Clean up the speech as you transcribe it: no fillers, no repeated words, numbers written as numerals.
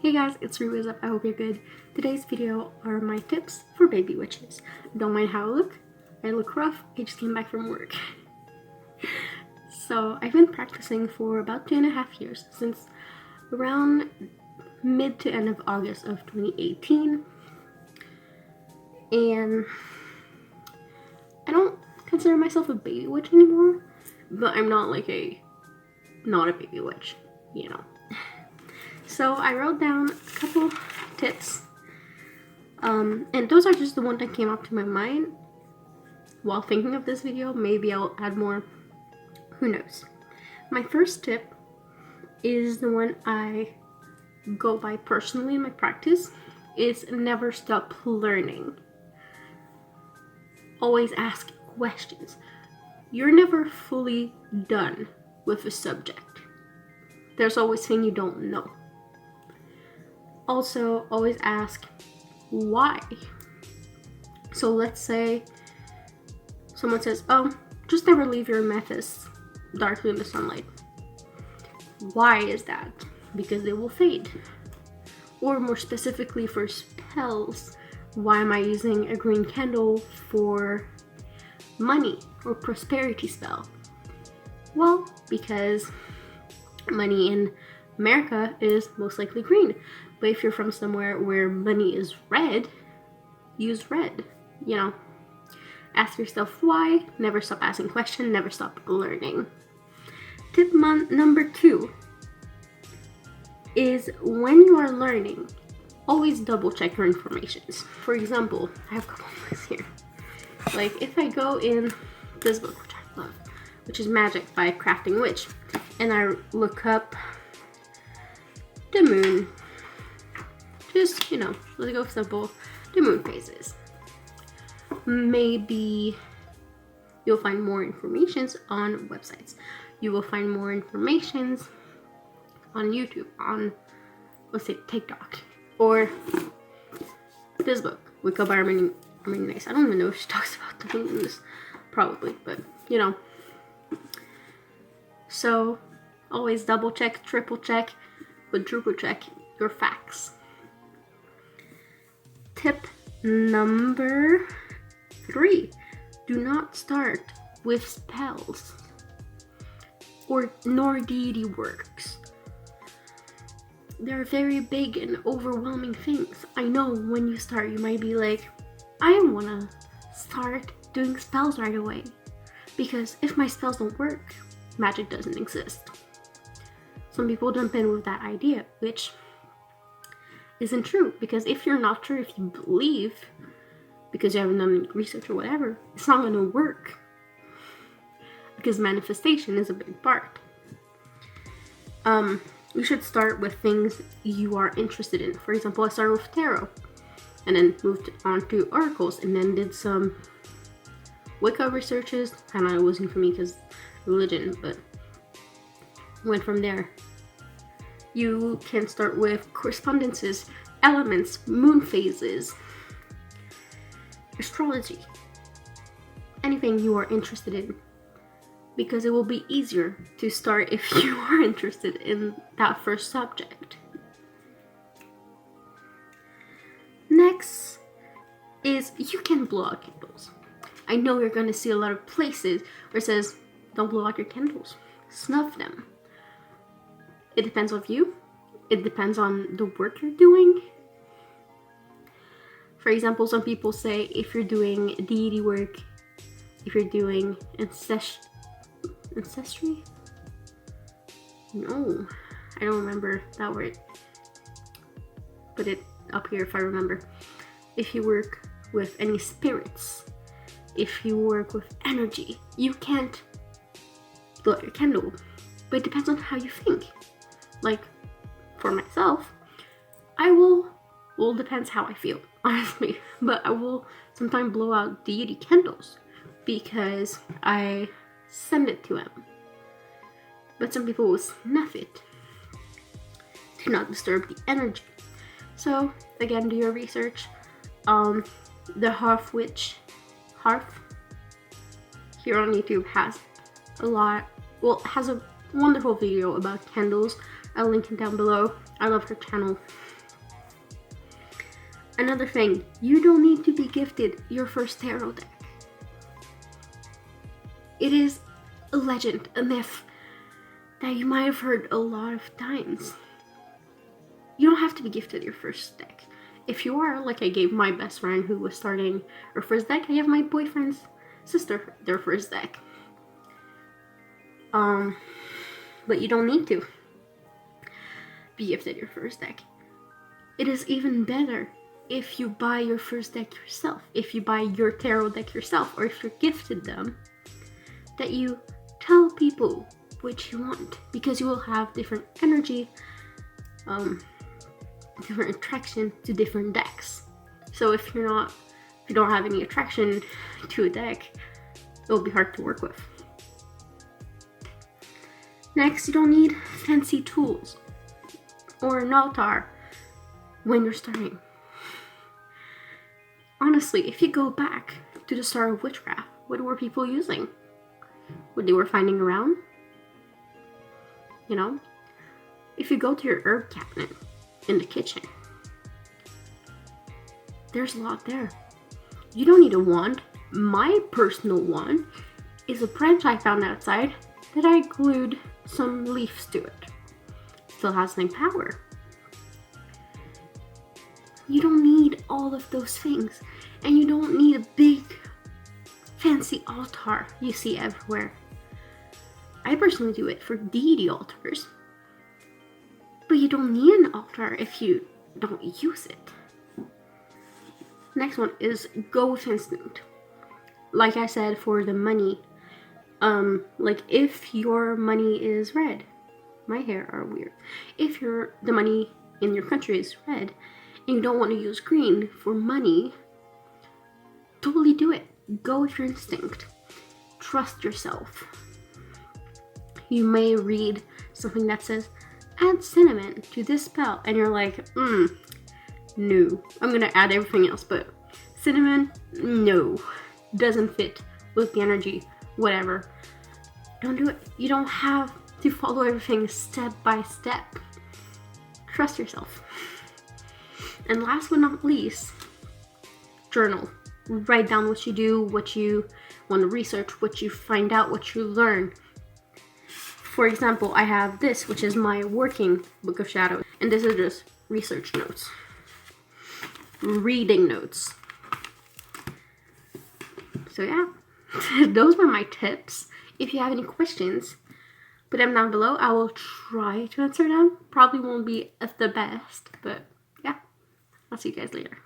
Hey guys, it's Ree. What's up? I hope you're good. Today's video are my tips for baby witches. Don't mind how I look. I look rough. I just came back from work. So I've been practicing for about 2.5 years, since around mid to end of August of 2018. And I don't consider myself a baby witch anymore, but I'm not like not a baby witch, you know. So I wrote down a couple tips, and those are just the ones that came up to my mind while thinking of this video. Maybe I'll add more, who knows. My first tip is the one I go by personally in my practice, is never stop learning. Always ask questions. You're never fully done with a subject. There's always things you don't know. Also, always ask why. So let's say someone says, oh, just never leave your amethyst darkly in the sunlight. Why is that? Because they will fade. Or more specifically for spells, why am I using a green candle for money or prosperity spell? Well, because money in America is most likely green. But if you're from somewhere where money is red, use red, you know. Ask yourself why, never stop asking questions, never stop learning. Tip number 2 is when you are learning, always double check your informations. For example, I have a couple of books here. Like if I go in this book, which I love, which is Magic by Crafting Witch, and I look up the moon, just, you know, let's go simple, the moon phases. Maybe you'll find more information on websites. You will find more information on YouTube, on, let's say, TikTok, or this book, Wake Up by Armenian Nice. I don't even know if she talks about the moons, probably, but you know. So always double check, triple check, quadruple check your facts. Tip number 3, do not start with spells or nor deity works. They're very big and overwhelming things. I know when you start you might be like, I want to start doing spells right away, because if my spells don't work, magic doesn't exist. Some people jump in with that idea, which isn't true, because if you're not sure, if you believe, because you haven't done research or whatever, it's not going to work, because manifestation is a big part. You should start with things you are interested in. For example, I started with tarot, and then moved on to oracles, and then did some Wicca researches. Kind of wasn't for me because religion, but went from there. You can start with correspondences, elements, moon phases, astrology, anything you are interested in, because it will be easier to start if you are interested in that first subject. Next is you can blow out candles. I know you're going to see a lot of places where it says, don't blow out your candles, snuff them. It depends on you. It depends on the work you're doing. For example, some people say if you're doing deity work, if you're doing ancestry? No, I don't remember that word. Put it up here if I remember. If you work with any spirits, if you work with energy, you can't blow out your candle. But it depends on how you think. Like, for myself, depends how I feel, honestly. But I will sometimes blow out deity candles because I send it to them. But some people will snuff it to not disturb the energy. So, again, do your research. The Hearth Witch here on YouTube has a wonderful video about candles. I'll link it down below. I love her channel. Another thing, you don't need to be gifted your first tarot deck. It is a legend, a myth that you might have heard a lot of times. You don't have to be gifted your first deck. If you are, like I gave my best friend who was starting her first deck, I have my boyfriend's sister their first deck. But you don't need to be gifted your first deck. It is even better if you buy your first deck yourself, if you buy your tarot deck yourself, or if you're gifted them, that you tell people what you want, because you will have different energy, different attraction to different decks. So if you don't have any attraction to a deck, it will be hard to work with. Next, you don't need fancy tools or an altar when you're starting. Honestly, if you go back to the start of witchcraft, what were people using? What they were finding around? You know? If you go to your herb cabinet in the kitchen, there's a lot there. You don't need a wand. My personal wand is a branch I found outside that I glued some leaves to it. Still has the same power. You don't need all of those things, and you don't need a big fancy altar you see everywhere. I personally do it for deity altars, but you don't need an altar if you don't use it. Next one is go with instinct. Like I said, for the money, like if your money is red, my hair are weird. If the money in your country is red and you don't want to use green for money, totally do it. Go with your instinct. Trust yourself. You may read something that says, add cinnamon to this spell, and you're like, no. I'm gonna add everything else, but cinnamon, no. Doesn't fit with the energy, whatever. Don't do it. You don't have to follow everything step by step. Trust yourself. And last but not least, journal. Write down what you do, what you want to research, what you find out, what you learn. For example, I have this, which is my working Book of Shadows, and this is just research notes, reading notes. So yeah, those were my tips. If you have any questions, put them down below. I will try to answer them. Probably won't be the best, but yeah, I'll see you guys later.